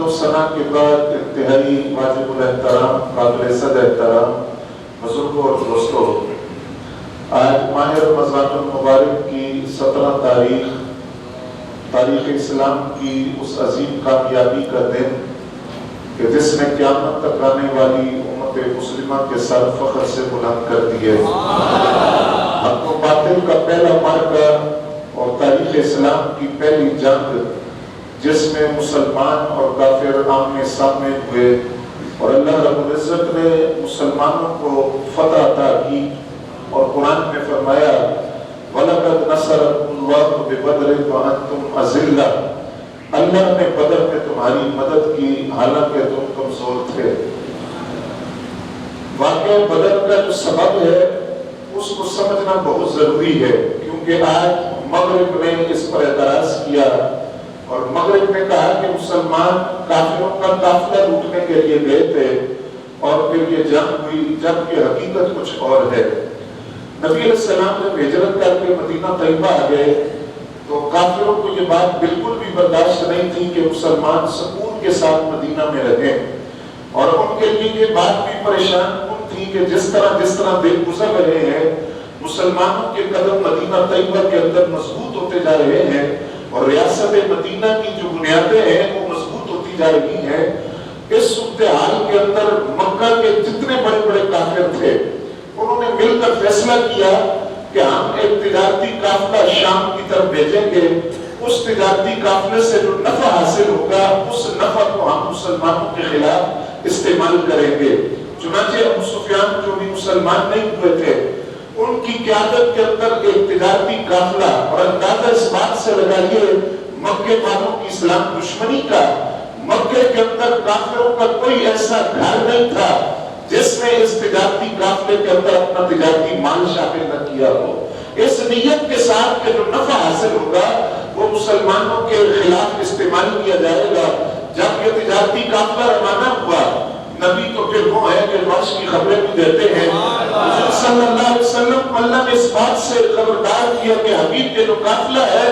و ثنا کے بعد انتہائی واجب الاحترام قابل صد احترام بزرگوں اور دوستوں، آج ماہ رمضان المبارک کی 17 تاریخ اسلام کی اس عظیم کامیابی کا دن کہ جس نے قیامت تک آنے والی امت مسلمہ کے سر فخر سے بلند کر دیے، حق و باطل کا پہلا معرکہ اور تاریخ اسلام کی پہلی جنگ جس میں مسلمان اور کافر آمنے سامنے ہوئے اور اللہ رب العزت نے مسلمانوں کو فتح عطا کی اور قرآن میں فرمایا وَلَقَدْ نَصَرَكُمُ اللَّهُ بِبَدْرٍ وَأَنْتُمْ أَذِلَّةٌ، اللہ نے بدر میں تمہاری مدد کی حالانکہ تم کمزور تھے۔ واقعہ بدر کا جو سبب ہے اس کو سمجھنا بہت ضروری ہے، کیونکہ آج مغرب نے اس پر اعتراض کیا اور مغرب نے کہا کہ مسلمان کافروں کا قافلہ لوٹنے کے لیے گئے تھے اور پھر یہ جنگ ہوئی، جبکہ حقیقت کچھ اور ہے۔ نبی علیہ السلام جب ہجرت کر کے مدینہ طیبہ آ گئے تو کافروں کو یہ بات بالکل بھی برداشت نہیں تھی کہ مسلمان سکون کے ساتھ مدینہ میں رہیں، اور ان کے لیے یہ بات بھی پریشان کن تھی کہ جس طرح دن گزر رہے ہیں مسلمانوں کے قدم مدینہ طیبہ کے اندر مضبوط ہوتے جا رہے ہیں اور ریاست مدینہ کی جو بنیادیں ہیں وہ مضبوط ہوتی جا رہی ہیں، اس صورتحال کے اندر مکہ کے جتنے بڑے بڑے کافر تھے انہوں نے مل کر فیصلہ کیا کہ ہم ایک تجارتی قافلہ شام کی طرف بھیجیں گے، اس تجارتی قافلے سے جو نفع حاصل ہوگا اس نفع کو ہم مسلمانوں کے خلاف استعمال کریں گے۔ چنانچہ ابو سفیان جو بھی مسلمان نہیں ہوئے تھے ان کی قیادت کے اندر ایک تجارتی قافلہ، اور اندازہ اس بات سے لگائیے مکے والوں کی اسلام دشمنی کا، مکے کے اندر کافروں کا کوئی ایسا گھر نہیں تھا جس نے اس تجارتی قافلے کے اندر اپنا تجارتی مال شامل نہ کیا ہو، اس نیت کے ساتھ کہ جو نفع حاصل ہوگا وہ مسلمانوں کے خلاف استعمال کیا جائے گا۔ جب یہ تجارتی قافلہ روانہ ہوا، نبی تو پھر وہ ہے کہ روش کی خبریں بھی دیتے ہیں، حضور صلی اللہ علیہ وسلم کو اللہ نے اس بات سے خبردار کیا کہ حبیب کے جو قافلہ ہے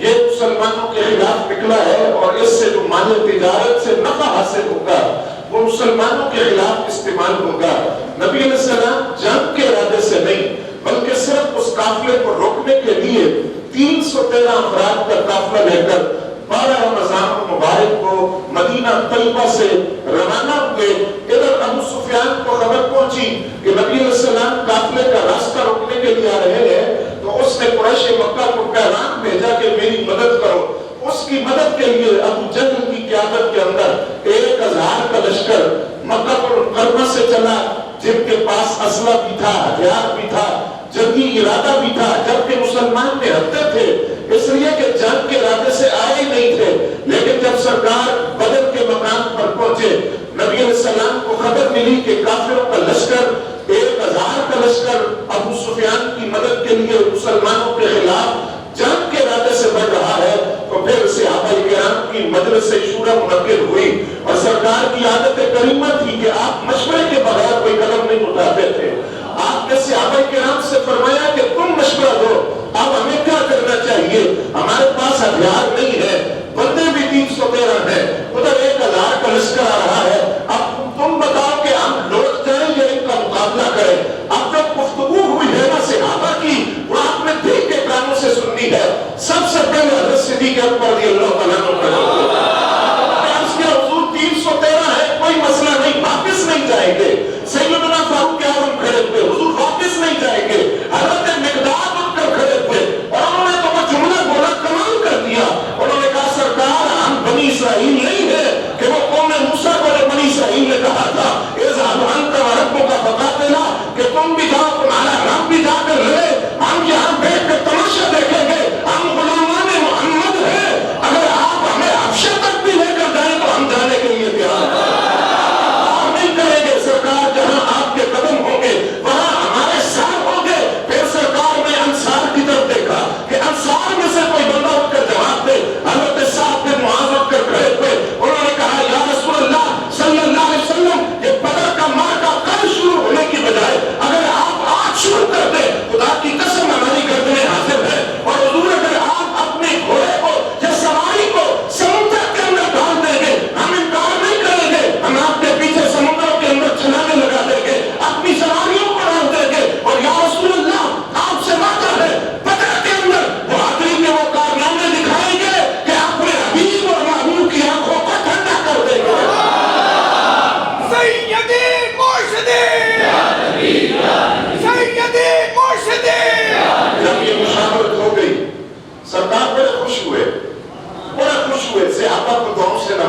یہ مسلمانوں کے خلاف نکلا ہے اور اس سے جو مال تجارت سے نفع حاصل ہوگا وہ مسلمانوں کے خلاف استعمال ہوگا۔ نبی علیہ السلام جنگ کے ارادے سے نہیں بلکہ صرف اس قافلے کو روکنے کے لیے 313 افراد کا قافلہ لے کر 12 رمضان المبارک کو مدینہ طیبہ سے روانہ ہوئے۔ ادھر ابو سفیان کو خبر پہنچی کہ نبی علیہ السلام قافلے کا راستہ روکنے کے لیے آ رہے ہیں، تو اس نے قریش مکہ کو پیغام بھیجا کہ میری مدد کرو۔ اس کی مدد کے لیے ابو جہل کی قیادت کے اندر 1000 کا لشکر مکہ المکرمہ سے چلا، جن کے پاس اسلحہ بھی تھا، ہتھیار بھی تھا، جنگی ارادہ بھی تھا، جبکہ مسلمان نہتے تھے اس لیے کہ جنگ کے ارادے سے آئے نہیں تھے۔ لیکن جب سرکار بدر کے مقام پر پہنچے، نبی علیہ السلام کو خبر ملی کہ کافروں کا لشکر 1000 کا لشکر ابو سفیان کی مدد کے لیے مسلمانوں کے خلاف جنگ کے ارادے سے بڑھ رہا ہے، تو پھر صحابہ کرام کی مجلس شورا منعقد ہوئی اور سرکار کی عادت کریمہ تھی کہ آپ مشورے کے بغیر کوئی قدم نہیں اٹھاتے تھے۔ آپ نے صحابہ کرام سے فرمایا کہ تم مشورہ دو، اب ہمیں کیا کرنا چاہیے؟ ہمارے پاس ہتھیار نہیں ہے، بندے بھی 313 ہیں، ادھر 1000 کا لشکر آ رہا ہے، اب تم بتاؤ کہ ہم لوٹ جائیں یا ان کا مقابلہ کریں؟ اب جب گفتگو ہوئی ہے نا صحابہ کی، وہ آپ نے دیکھ کے کانوں سے سننی ہے۔ سب سے پہلے حضرت صدیق اکبر رضی اللہ تعالیٰ عنہ حضور 313 ہے، کوئی مسئلہ نہیں، واپس نہیں جائیں گے۔ سیدنا فاروق اعظم کھڑے ہوئے، حضور واپس نہیں جائیں گے۔ حضرت مقداد اٹھ کر کھڑے ہوئے اور انہوں نے تو وہ جملہ بولا، کمال کر دیا، انہوں نے کہا سرکار ہم بنی اسرائیل نہیں ہے،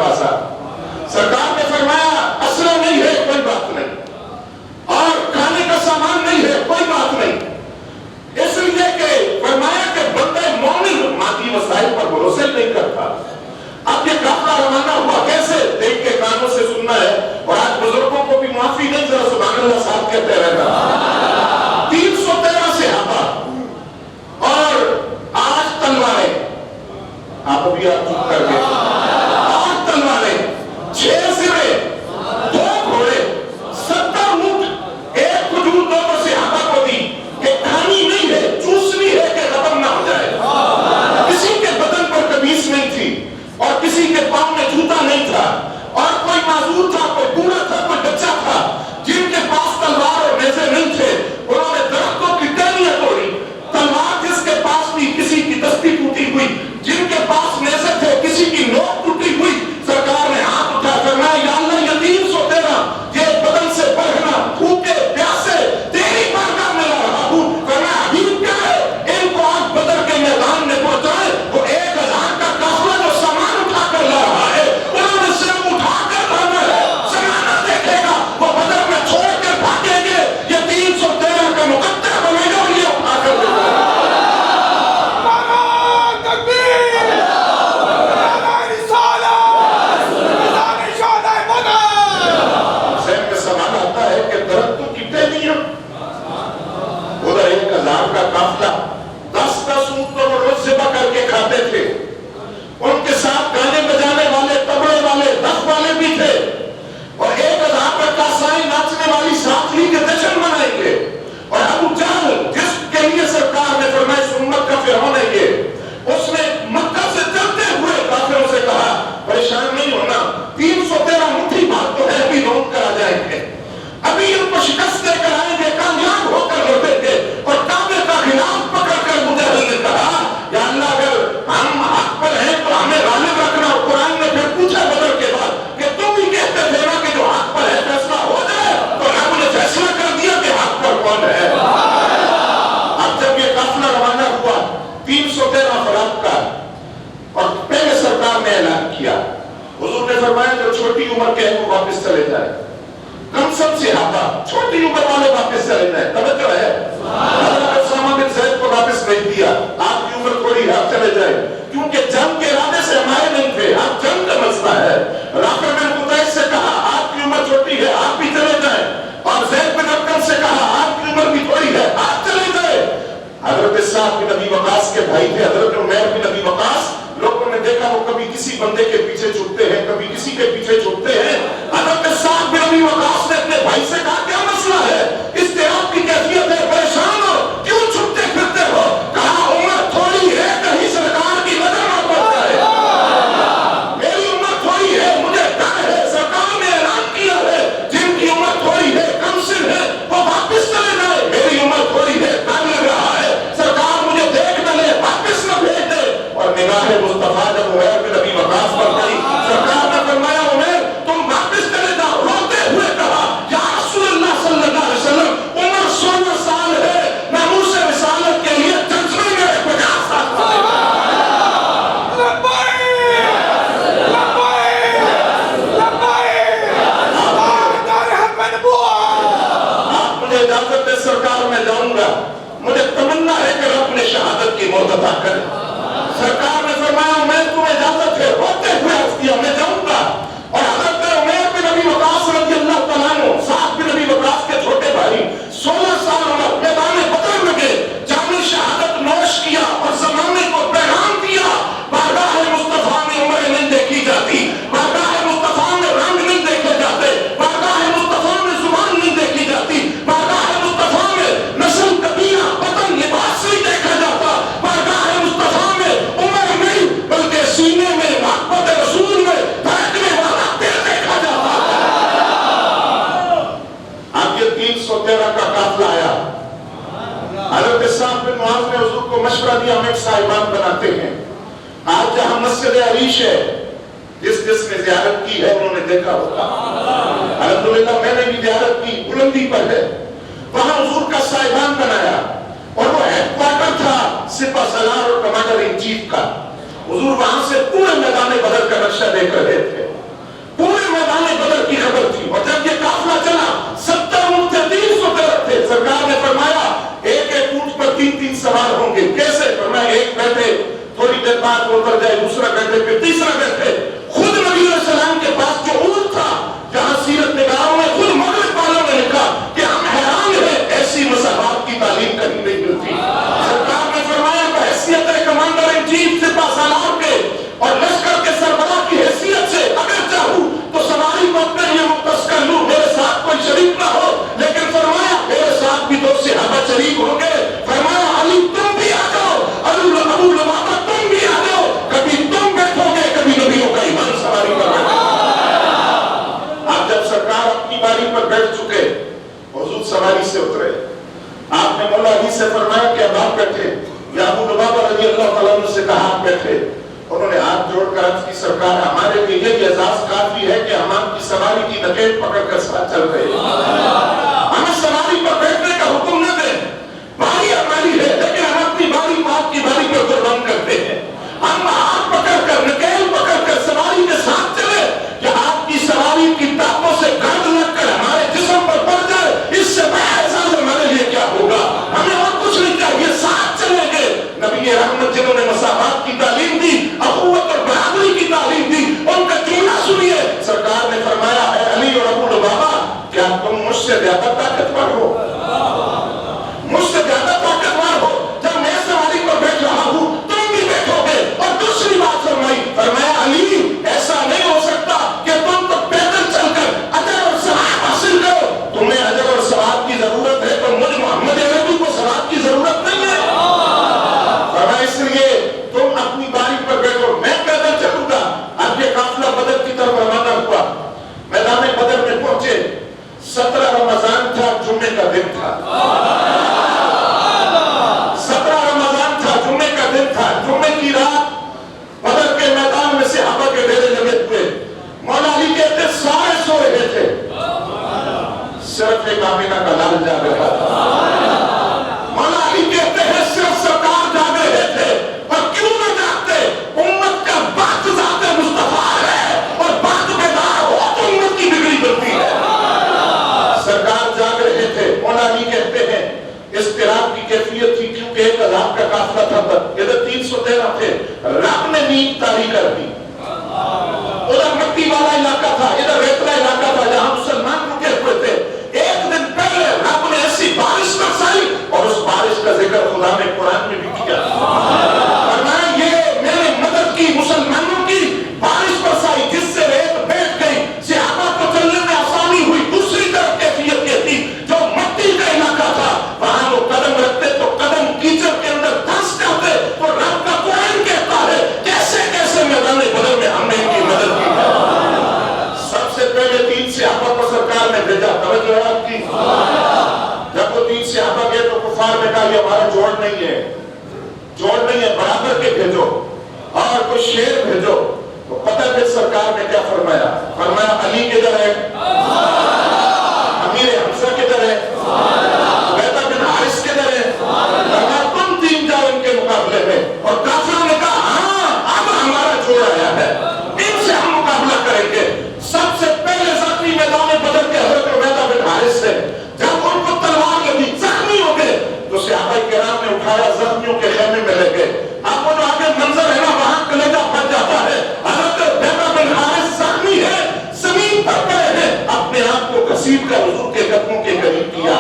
पास आ। सरकार ने फरमाया असला नहीं है कोई बात नहीं, और खाने का सामान नहीं है कोई बात नहीं, इसलिए कि फरमाया कि बंदे मोमिन मादी वसाइल पर भरोसा ही नहीं करता। अब ये काफिला रवाना हुआ कैसे, देख के कानों से सुनना है, और आज बुजुर्गों को भी माफी नहीं, जरा सुभान अल्लाह साहब कहते रहना। 313 सहाबा और 8 तलवारें, आप अभी आप चुप कर गए, 8 तलवारें, 6 सिरे, 2 घोड़े, 70 ऊंट, 1 खजूर 2 सहाबा को दी कि खानी नहीं है, चूसनी है कि खत्म ना हो जाए। किसी के बदन पर कमीज नहीं थी और किसी के पांव में जूता नहीं था, और कोई माजूर था, कोई बूढ़ा था, कोई बच्चा था, जिनके पास तलवार और नेज़े नहीं थे, उन्होंने दरख्तों की टहनियां तोड़ी। तलवार जिसके पास थी किसी की दस्ती टूटी हुई, जिनके पास नेज़े थे किसी की नोक टूटी हुई। सरकार ने हाथ उठा फरमाया या अल्लाह ये 313 ये बदन से बढ़ना भूखे प्यासे तेरी बारगाह में ला रहा हूं। फरमाया अभी क्या है, इनको आज बदर के मैदान में पहुंचाए। वो 1000 का काफिला जो सामान उठा कर ला रहा है, उन्होंने सिर्फ उठा कर लाना है, जमाना देखेगा वो बदर में छोड़ कर भागेंगे, ये 313 का मुकद्दर बनेगा और ये उठा कर लेगा। उधर 1000 का काफिला 10-10 ऊंट तो वो रोज ज़िबा करके खाते थे, उनके साथ गाने बजाने वाले, तबले वाले, दफ वाले भी थे, और 1000 का कासाई नाचने वाली साथी के जश्न मनाएंगे। और अबू जहल जिसके लिए सरकार ने फरमाया इस उम्मत का फिरौन है ये, उसने मक्का से चलते हुए काफिरों से कहा परेशान नहीं होना, 313 मुट्ठी भाग तो है, अभी लौट कर आ जाएंगे, अभी इनको शिकस्त देकर आएंगे, कामयाब होकर लौटेंगे। और काबे का खिलाफ पकड़कर मुजाहिद ने कहा या अल्लाह अगर हम हक पर हैं तो हमें गालिब रखना। और कुरान ने फिर पूछा बदर के बाद कि तुम ही कहते थे ना कि जो हक पर है फैसला हो जाए, तो रब ने फैसला कर दिया कि हक पर कौन है। अब जब ये काफिला रवाना हुआ 313 अफराद का, और पहले सरकार ने ऐलान किया, हुजूर ने फरमाया जो छोटी उम्र के हैं वो वापस चले जाए, कमसम सहाबा छोटी उम्र वाले वापस चले जाए। तवज्जो है, हज़रत उसामा बिन ज़ैद को वापस भेज दिया, आपकी उम्र थोड़ी है आप चले जाए, क्योंकि जंग के इरादे से हमारे नहीं थे, आप जंग का मसला है। राफी बिन मुतैस से कहा आपकी उम्र छोटी है आप भी चले जाए, और ज़ैद बिन अरकम से कहा आपकी उम्र भी थोड़ी है आप चले जाए। हज़रत साद बिन अबी वक़ास के भाई थे, हज़रत उमैर बिन अबी वक़ास, लोगों ने देखा वो कभी किसी बंदे के पीछे छुपते हैं, कभी किसी के पीछे छुपते हैं। हज़रत साद बिन अबी वक़ास ने अपने भाई से कहा क्या मसला है, इस्तिराब की कैफियत है, परेशान हो, क्यों छुपते फिरते हो? कहा उम्र थोड़ी है, कहीं सरकार की नजर न पड़ जाए, मेरी उम्र थोड़ी है, मुझे डर है, सरकार ने ऐलान किया है जिनकी उम्र थोड़ी है, कमसिन है, वो वापस चले जाए, मेरी उम्र थोड़ी है, डर लग रहा है, सरकार मुझे देख न ले, वापस न भेज दे। और निगाह मुस्तफा जब उमैर बिन अबी वक़ास पर गई, सरकार ने फरमाया उमैर तुम वापस चले जाओ। रोते हुए कहा या रसूलुल्लाह सल्लल्लाहु अलैहि वसल्लम उम्र 16 साल है, नामूस रिसालत के लिए जज्बे में 50 साल आप मुझे इजाजत दे, सरकार में जाऊंगा, मुझे तमन्ना है कि रब ने शहादत की मौत अता करे। सरकार ने फरमाया मैं तुम्हें इजाजत है, रोते हुए अर्ज किया मैं जाऊंगा। और हज़रत उमैर बिन अबी वक़ास रज़ियल्लाहु तआला अन्हु, साद बिन अबी वक़ास के छोटे भाई, 16 साल उम्र, मैदान बदर में गए, जामे शहादत नोश किया और ज़माने को पैगाम दिया, बारगाह मुस्तफा में उम्र नहीं देखी जाती, बारगाह मुस्तफा में रंग नहीं देखे जाते, बारगाह मुस्तफा में जुबान नहीं देखी जाती, बारगाह मुस्तफा में नस्ल कबीला वतन लिबास नहीं देखा जाता, बारगाह मुस्तफा में उम्र नहीं बल्कि सीने में मोहब्बत रसूल में धड़कने वाला दिल देखा जाता है। अब ये 313 का काफिला आया, हज़रत साद बिन मुआज़ ने हुजूर को मशवरा दिया हम एक साहिबान बनाते हैं। आज जहां मस्जिद अरीश है, जिसने ज़ियारत की है उन्होंने देखा होगा, अल्हम्दुलिल्लाह मैंने भी ज़ियारत की, बुलंदी पर है, वहां हुजूर का साहिबान बनाया, और वो हेडक्वार्टर था सिपह सलार और कमांडर इन चीफ का। हुजूर वहां से पूरे मैदान बदर का नक्शा देख रहे थे। से उतरे। आपने मौला अली से फरमाया कि अब आप बैठे, या अबू लुबाबा रज़ी अल्लाह तआला अन्हु से कहा आप बैठे। उन्होंने हाथ जोड़कर अर्ज की सरकार हमारे लिए ये एजाज काफी है कि हम आपकी सवारी की नकेल पकड़कर साथ चल रहे हैं, हमें सवारी पर बैठने का हुक्म न दें। बारी हमारी है, लेकिन हम अपनी बारी को आपकी बारी पर कुर्बान करते हैं। हम हाथ पकड़कर नकेल पकड़कर सवारी के साथ चले कि आपकी सवारी की टापों से गर्द लगकर हमारे जिस्म पर पड़ जाए, इससे बड़ा एहसास हमारे लिए क्या होगा। हमें और कुछ नहीं चाहिए, साथ चलेंगे। नबी रहमत जिन्होंने मसावत की तालीम दी, अखुवत और बराबरी की तालीम दी, उनका जुमला सुनिए। सरकार ने फरमाया है अली और अबू लुबाबा, क्या तुम मुझसे ज्यादा ताकतवर हो, मुझसे ज्यादा ताकतवर हो? जब मैं सवारी पर बैठ रहा हूं तुम भी बैठोगे। और दूसरी बात फरमाया अली ऐसा नहीं हो सकता कि तुम तो पैदल चलकर अजर और सवाब हासिल करो। तुम्हें अजर और सवाब की जरूरत है तो मुझ मोहम्मद अरबी को सवाब की जरूरत नहीं है। फरमाया इसलिए तुम अपनी बारी पर बैठो, मैं पैदल चलूंगा। अब ये काफिला बदर की तरफ रवाना हुआ। मैदान बदर में पहुंचे, 17 रमजान था, जुम्मे का दिन था। 17 रमजान था, जुम्मे का दिन था। जुम्मे की रात बदर के मैदान में सहाबा के डेरे लगे हुए। मौला अली कहते सारे सो रहे थे, सिर्फ एक आमिना का लाल जाग रहा था। मौला अली कहते हैं सिर्फ सरकार जाग रहे थे। और क्यों न जागते, उम्मत का बात ज़ाते मुस्तफा है, और बात बेदार हो तो उम्मत की बिगड़ी बनती है। सरकार जाग रहे थे। मौला अली कहते हैं इस्तिराब की कैफियत थी, क्योंकि एक अज़ाब का काफिला था। इधर 313 थे, रब ने नींद तारी कर दी। उधर मट्टी वाला इलाका था, इधर रेतला इलाका था जहां मुसलमान रुके हुए थे। एक दिन पहले रब ने ऐसी बारिश बरसाई, और उस बारिश का जिक्र खुदा ने कुरान में भी किया। फरमाया ये मेरे मदद की, मुसलमानों की बारिश बरसाई, जिससे रेत बैठ गई, सहाबा को चलने में आसानी हुई। दूसरी तरफ कैफियत ये थी, जो मट्टी का इलाका था, वहां वो कदम रखते तो कदम कीचड़ के अंदर धंस जाते। तो रब का कुरान कहता है कैसे कैसे मैदान बदर में हमने इनकी मदद की है। सबसे पहले 3 सहाबा को सरकार ने भेजा। तवज्जो है आपकी। जब वो 3 सहाबा गए तो कुफार ने कहा ये हमारा जोड़ नहीं है, जोड़ नहीं है, बराबर के भेजो और कोई शेर भेजो। तो पता है सरकार ने क्या फरमाया? फरमाया अली किधर है, अमीर हमजा किधर है, उबैदा बिन हारिस किधर है? फरमाया तुम 3 जाओ इनके मुकाबले में। और काफिरों ने कहा हाँ अब हमारा जोड़ आया है, इनसे हम मुकाबला करेंगे। सबसे पहले जख्मी मैदान बदर के हजरत उबैदा बिन हारिस से जब उनको तलवार लगी, जख्मी हो गए, तो सहाबा किराम ने उठाया, जख्मियों के खेमे में ले गए। अब वो जो आगे मंजर है ना, वहां कलेजा फट जाता है। हजरत उबैदा बिन हारिस जख्मी है, जमीन पर पड़े हैं, अपने आप को घसीट कर हुजूर के कदमों के करीब किया,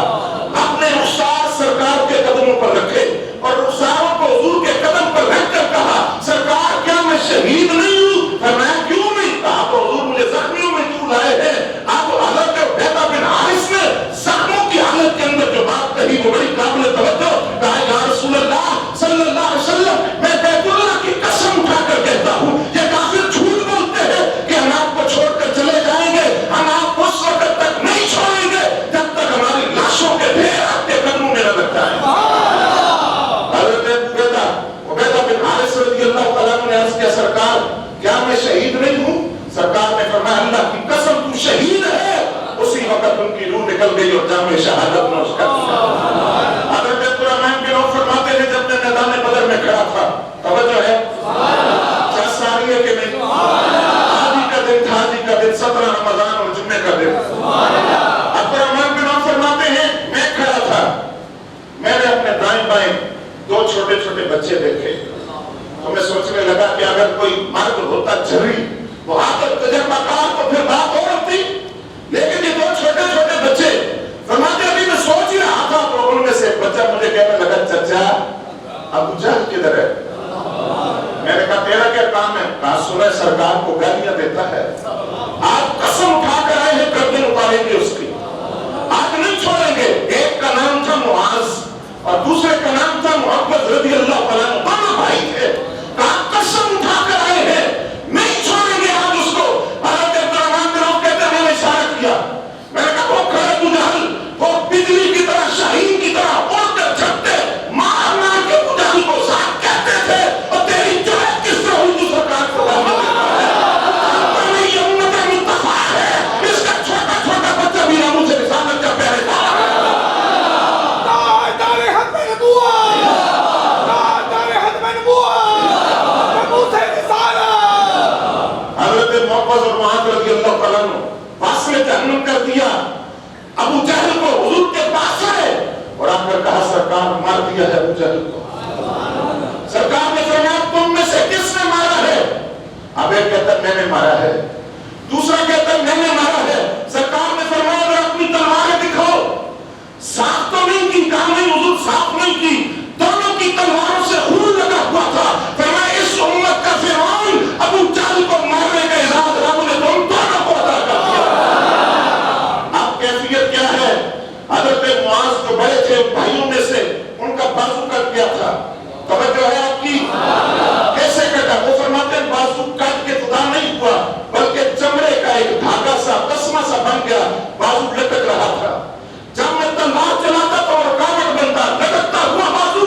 अपने रुखसार सरकार के कदमों पर रखे और रुखसारों को हुजूर के कदम पर रखकर कहा सरकार क्या मैं शहीद नहीं हूं? फरमाया क्यों नहीं? कहा तो हुजूर मुझे जख्मियों में क्यों लाए हैं? अब हजरत उबैदा बिन हारिस ने जख्मों की हालत के अंदर जो बात कही वो बड़ी काबिल तवज्जो। कहा या रसूल अल्लाह सल्लल्लाहु अलैहि वसल्लम, मैं बैतुल्लाह की कसम उठाकर कहता हूं ये काफिर झूठ बोलते हैं कि हम आपको छोड़कर चले जाएंगे। हम आपको उस वक्त तक नहीं छोड़ेंगे जब तक हमारी लाशों के ढेर आपके कदमों में न लग जाए। हजरत उबैदा बिन हारिस रज़ियल्लाहु तआला ने अर्ज किया सरकार क्या मैं शहीद नहीं हूं? सरकार ने फरमाया अल्लाह की कसम तू शहीद है। उसी वक्त उनकी रूह निकल गई और जामे शहादत में उसका हजरत अब्दुर्रहमान बिन औफ फरमाते हैं जब मैं मैदान बदर में खड़ा था, तवज्जो है क्या सारी है कि नहीं, आदि का दिन था, आदि का दिन 17 रमजान और जुम्मे का दिन। अब्दुर्रहमान बिन औफ फरमाते हैं मैं खड़ा था, मैंने अपने दाएं बाएं 2 छोटे छोटे बच्चे देखे, तो मैं सोचने लगा कि अगर कोई मर्द होता जरी वो आकर तजर्बाकार तो फिर बात और होती, लेकिन ये 2 छोटे छोटे बच्चे। फरमाते अभी मैं सोच ही रहा था तो उनमें से एक बच्चा मुझे कहने लगा चाचा अबू जहल किधर है? मैंने कहा तेरा क्या काम है? कहा सुना सरकार को गालियां देता है, आज कसम उठाकर आए हैं गर्दन उतारेंगे उसकी, आज नहीं छोड़ेंगे। एक का नाम था मुआज और दूसरे का नाम था मोहब्बत रज़ियल्लाहु तआला अन्हु, दोनों भाई थे। कहा कसम उठाकर आए हैं नहीं छोड़ेंगे आज उसको। हजरत अब्दुर्रहमान बिन औफ कहते मैंने इशारा किया, मैंने कहा वो खड़े अबू जहल, वो बिजली की तरह वासले जहन्नम कर दिया। अबू जहल को हुजूर के पास आए और आकर कहा सरकार मार दिया है अबू जहल को। सरकार ने फरमाया तुम में से किसने मारा है? अब एक कहता मैंने मारा है, दूसरा कहता मैंने मारा है। सरकार ने फरमाया अगर अपनी तलवारें दिखाओ। साफ तो नहीं की, कहा नहीं हुजूर साफ नहीं की, दोनों की तलवारों से खून लगा हुआ था। फरमाया इस उम्मत का फिरौन अबू जहल को मारने का इजाज़त रब ने तुम दोनों को अता कर दिया। अब कैफियत क्या है? हज़रत मुआज़ जो बड़े थे भाइयों में से, उनका बाजू कट गया था। तवज्जो है आपकी? कैसे कटा? वो फरमाते हैं बाजू काट के खुदा नहीं हुआ, बल्कि चमड़े का एक धागा सा तस्मा सा बन गया, बाजू लटक रहा था। जब मैं तलवार चलाता तो रुकावट बनता, लटकता हुआ बाजू।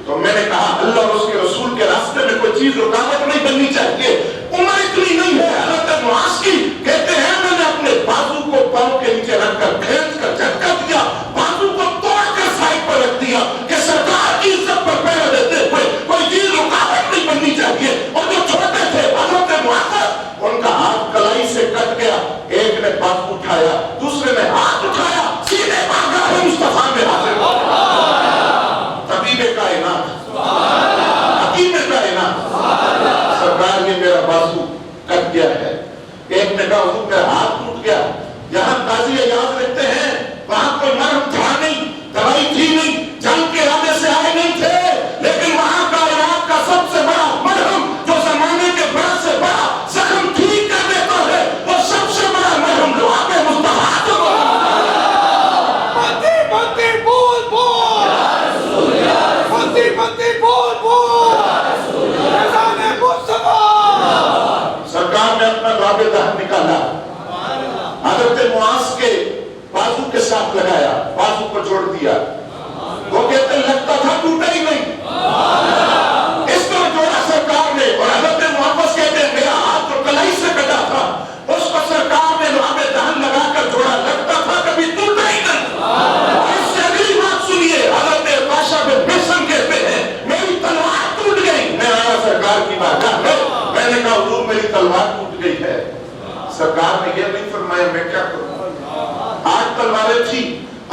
तो मैंने कहा अल्लाह और उसके रसूल के रास्ते में कोई चीज रुकावट नहीं बननी चाहिए। उम्र इतनी नहीं है। हज़रत मुआज़ की कहते हैं मैंने अपने बाजू को पांव के नीचे रखकर खींच कर झटका दिया, बाजू को तोड़कर साइड पर रख दिया कि सरकार की इज्जत पर पैर देते हुए कोई चीज रुकावट नहीं बननी चाहिए। और जो छोटे थे हज़रत मुआज़, उनका हाथ कलाई से कट गया। एक ने बाजू उठाया, दूसरे ने हाथ उठाया, सीधे बारगाह मुस्तफा में हाजिर हो गए। तबीबे कायनात, हकीम कायनात, सरकार ये मेरा बाजू कट गया है। एक ने कहा हुजूर मेरा हाथ टूट गया। यहाँ काजी याद रखते हैं वहां कोई मर्म था नहीं, दवाई थी नहीं, जंग के इरादे से आए नहीं थे, लेकिन वहां का इलाज का सबसे बड़ा मरहम जो जमाने के बड़ा से बड़ा जख्म ठीक कर देता है, वो सबसे बड़ा मरहम जो आपे मुस्तफा को मती मती बोल बोल मती मती बोल बोल जाने मुस्तफा। सरकार ने अपना राबिता निकाला, हज़रत मुआज़ के बाजू के साथ लगाया, बाजू को जोड़ दिया। वो कहते लगता था टूटा ही नहीं, इस तरह जोड़ा सरकार ने। और हज़रत मुआज़ कहते मेरा हाथ जो कलाई से कटा था उसको सरकार ने राबे दहन लगाकर जोड़ा, लगता था कभी टूटा ही नहीं। इससे अगली बात सुनिए, हज़रत बादशाह बिन मिहसन कहते हैं मेरी तलवार टूट गई। मैं आया सरकार की बारगाह में, मैंने कहा हुजूर मेरी तलवार टूट गई है। सरकार ने यह नहीं फरमाया मैं क्या करूं, 8 तलवारें थी,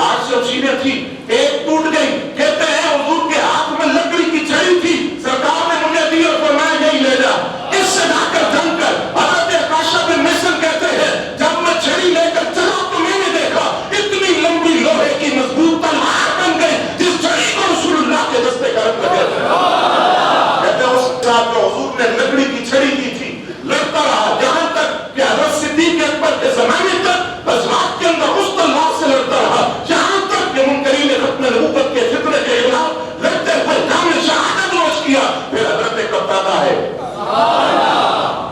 8 शमशीरें थी, एक टूट गई। कहते हैं हुजूर के हाथ में लकड़ी की छड़ी थी, सरकार ने मुझे दी और फरमाया यही ले जा, इससे जाकर जंग कर। हज़रत बादशाह बिन मिहसन कहते हैं जब मैं छड़ी लेकर चला तो मैंने देखा इतनी लंबी लोहे की मजबूत तलवार बन गई जिस छड़ी को रसूलुल्लाह के दस्ते करम लगे थे। कहते हैं उस रात को हुजूर ने लकड़ी की छड़ी दी थी, लड़ता रहा यहां तक कि हज़रत सिद्दीक़ अकबर के ज़माने तक गज़वात के अंदर उस तलवार से लड़ता रहा, यहां तक कि मुनकरीन खत्म नबूवत के फितने के खिलाफ लड़ते हुए जामे शहादत नोश किया। फिर हज़रत कतादा है,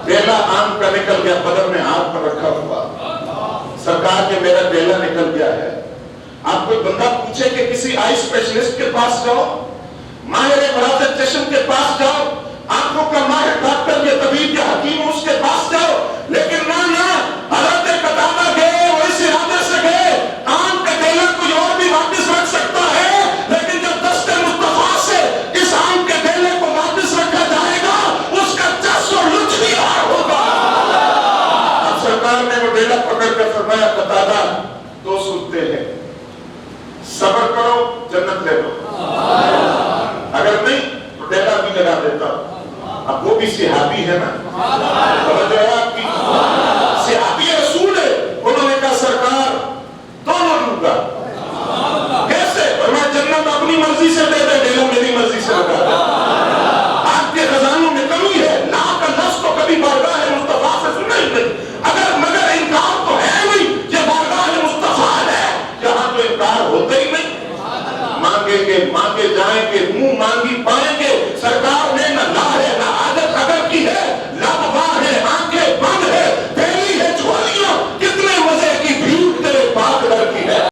बेला आम का निकल गया, बदन में हाथ पर रखा हुआ, सरकार के मेरा बेला निकल गया है। आप कोई बंदा पूछे कि किसी आई स्पेशलिस्ट के पास जाओ, माहिर बरादर चश्म के पास जाओ, आंखों का माहिर डॉक्टर या तबीब या हकीम उसके पास जाओ, लेकिन ना हज़रत कतादा गए और इस इरादे से गए आंख का बेला कोई और भी वापस रख सकता है, लेकिन जब दस्ते मुस्तफा से इस आंख के बेले को वापस रखा जाएगा उसका जस और लुत्फ भी और होगा। अब सरकार ने वो बेला पकड़ कर फरमाया कतादा 2 सूरतें हैं, सब्र करो जन्नत ले लो, अगर नहीं तो डेरा भी लगा देता। अब वो भी सिहाबी है ना, समझ रहे आपकी सिहाबी रसूल है। उन्होंने कहा सरकार दोनों दूंगा। कैसे? और मैं जन्नत अपनी मर्जी से दे दे, डेरा मेरी मर्जी से लगा दे। आपके खजानों में कमी है, ला का लफ्ज़ तो कभी बारगाह मुस्तफा से सुना ही नहीं। अगर मगर इनकार तो है नहीं, ये बारगाह मुस्तफा है, यहाँ तो इनकार होता ही नहीं। मांगेंगे, मांगे जाएंगे, मुंह मांगी पाएंगे,